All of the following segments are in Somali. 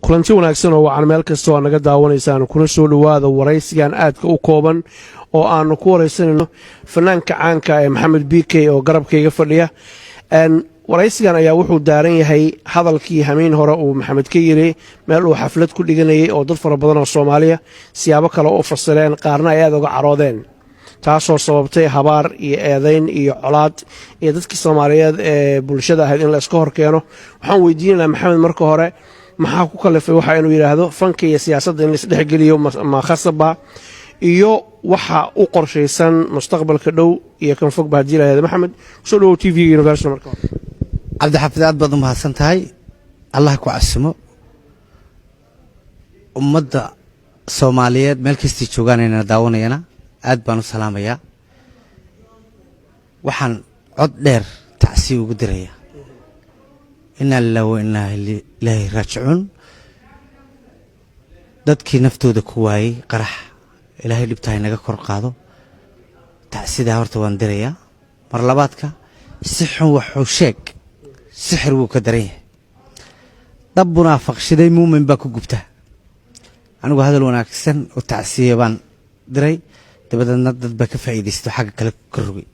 kulanti wanaagsan oo wacan meel kasta oo naga daawanaysaan kuna soo dhawaada waraysigan aadka u kooban oo aanu ku waraysanayno fanaanka caanka ee Maxamed BK oo garabkayga fadhiya waraysigan ayaa wuxuu daaran yahay hadalkii hameen hore uu Maxamed ka yiri meel uu xaflad ku dhiganayay oo dad fara badan oo Soomaaliya siyaabo kale oo fasireen qaarna ay aad uga caroodeen taasoo sababtay habaar iyo eedayn iyo colaad iyo dadkii Soomaaliyeed ee bulshada ahayd in la iska hor keeno waxaan weydiinayaa Maxamed marka hore maxaa ku kalifay waxa inuu yiraahdo fanka iyo siyaasadda in la isdhex geliyo ma khasaba iyo waxa u qorshaysan mustaqbalka dhow iyo kan fog baa jiray Maxamed soo dhaw TV Universal marka Cabdi Xafid aad baad u mahadsan tahay Allah ku casmo ummadda Soomaaliyeed meel kasta joogaan inay daawanayana aad baan u salaamayaa waxaan cod dheer tacsi ugu diraya inna lillahi wa inna ilayhi raaji'uun dadkii naftooda ku waayay qarax ilaahay dhibtahay naga kor qaado tacsida horta waan diraya mar labaadka si xun wuxuu sheeg sixir wuu ka daran yahay dab munaafaqshaday muumin baa ku gubta anigu hadal wanaagsan oo tacsiye baan diray dabadana dad ba ka faa'iideysto xagga kale ka rogay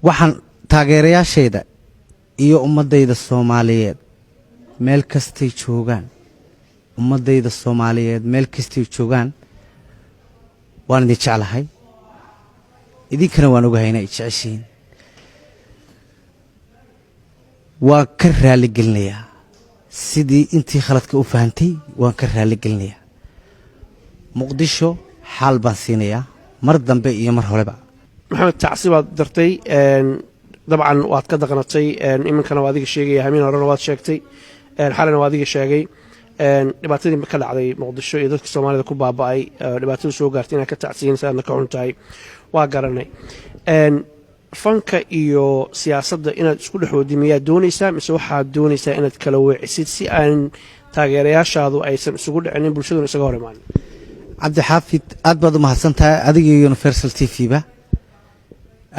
waxaan taageerayaashayda iyo ummadayda Soomaaliyeed meel kastay joogaan ummadayda Soomaaliyeed meel kastay joogaan waan idin jeclahay idinkana waan ogahay inay jeceshiin waan ka raali gelinayaa sidii intii khaladka u fahantay waan ka raali gelinayaa muqdisho xaal baan siinayaa mar dambe iyo mar horeba Maxamed tacsibaad dartay dabcan waad ka daqnatay iminkana waad adiga sheegay hameen horena waad sheegtay xalana waad adiga sheegay dhibaatadii ka dhacday muqdisho iyo dadka Soomaalida ku baaba'ay dhibaatada soo gaartay inaad ka tacsiinaysaa ka xuntahay waa garanay fanka iyo siyaasadda inaad isku dhaxoodimiyaa doonaysaa mise waxaad doonaysaa inaad kala weecisid si aan taageerayaashaadu aysan isugu dhicinin bulshaduna isaga hor imaan Cabdi Xafid aad baad u mahadsan tahay adiga iyo Universal TV ba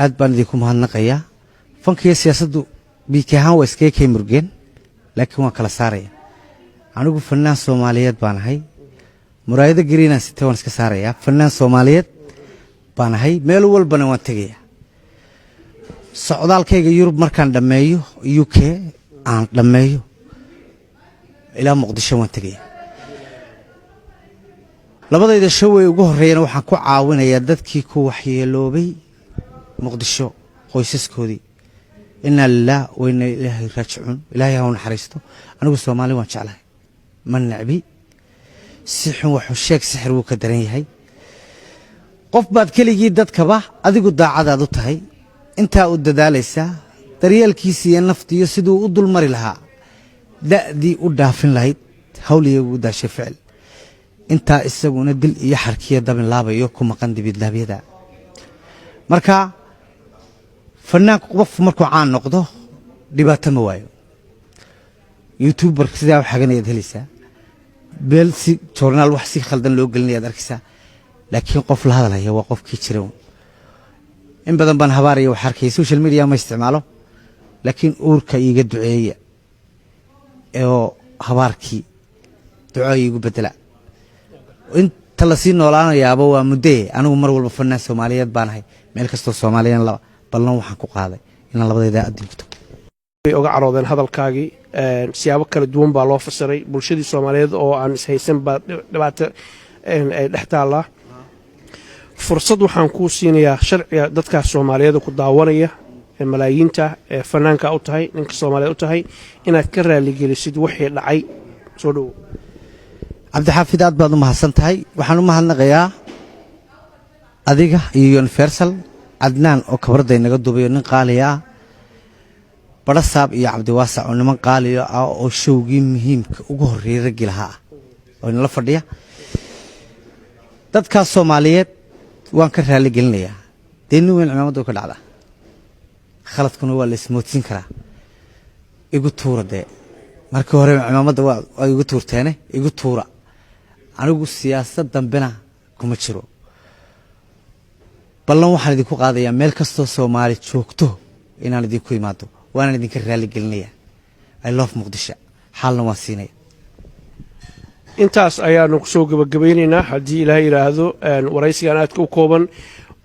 aad baan idinku mahadnaqayaa fanka iyo siyaasaddu biikahan waa iska kay murgeen laakiin waan kala saaraya anigu fanaan Soomaaliyeed baan ahay muraayada gariina sita waan iska saaraya fanaan Soomaaliyeed baan ahay meel walbana waan tagaya socdaalkayga Yurub markaan dhameeyo UK aan dhameeyo ilaa Muqdisho waan tagaya labadayda shaway ugu horeeyana waxaan ku caawinayaa dadkii ku waxyeeloobay Muqdisho qoysaskoodii inna lillahi wa inna ilayhi raaji'uun ilaahay ha u naxariisto anigu Soomaali waan jeclahay ma nacbi si xun wuxuu sheeg sixir wuu ka daran yahay qof baad keligii dadkaba adigu daacadaad u tahay inta u dadaalaysa daryeelkiisa iyo naftiisa sidoo u dulmari lahaa da'dii u dhaafin lahayd hawliga ugu daashay ficil inta isaguna dil iyo xarkiya dabin laabayo ku maqan dibidlaabiyada marka fanaanku qof markuu caan noqdo dhibaato ma waayo YouTuber sidaa wax xaganayad helaysaa beel si journal wax si khaldan loo gelinayaad arkaysaa laakiin qof la hadalaya waa qofkii jira in badan baan habaariyo wax arkay social media ma isticmaalo laakiin uurka iiga duceeya oo habaarkii duco iigu bedela inta la sii noolaanayaaba waa mudee anigu mar walba fanaan Soomaaliyeed baan ahay meel kasta Soomaaliyeed la ballan waxaan ku qaaday in labadayda adinto uga caroodeen hadalkaagii siyaabo kala duwan baa loo fasiray bulshadii Soomaaliyeed oo aan is haysan ba dhibaato ay dhaxtaala fursad waxaan ku siinayaa sharciga dadka Soomaaliyeed ku daawanaya malaayiinta fanaanka u tahay ninka Soomaaliyeed u tahay inaad ka raali gelisid wixii dhacay soo dhaw Cabdi Xafid aad baad u mahadsan tahay waxaan u mahadnaqayaa adiga iyo Universal Adnaan oo kabarday naga duubayo nin qaali ah Barasaab iyo Cabdi Waasac oo niman qaali ah oo showgii muhiimka ugu horeeyay rag lahaa oo in la fadhiya dadka Soomaaliyeed waan ka raali gelinayaa deenu weyn cimaamadu ka dhacda khaladkuna waa la ismoodsin karaa igu tuurade markii hore cimaamada waa igu tuurteene igu tuura anigu siyaasad dambena kuma jiro ballan waxaan idinku qaadayaa meel kastoo Soomaali joogto inaan idinku imaado وانا idinka raali gelinaya I love Muqdisho xalna waan siinaya intaas ayaanu kusoo gabagabaynaynaa haddii ilaahay yidhaahdo waraysigan aadka u kooban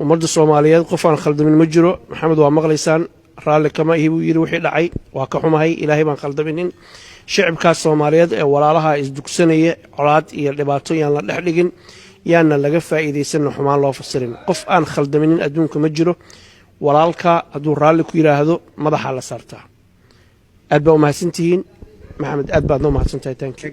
ummadda soomaaliyeed qof aan khaldamin ma jiro maxamed waa maqlaysaan raalli kama ihi buu yidhi wixii dhacay waa ka xumahay ilaahay baan khaldaminin shicibkaas soomaaliyeed ee walaalaha isdugsanaya colaad iyo dhibaato yaan la dhex dhigin yaana laga faa'iidaysanna xumaan loo fasirin qof aan khaldaminin adduunka ma jiro walaalka hadduu raalli ku yidhaahdo madaxaa la saartaa aad baa u mahadsantihiin maxamed aad baad noo mahadsantahay thank you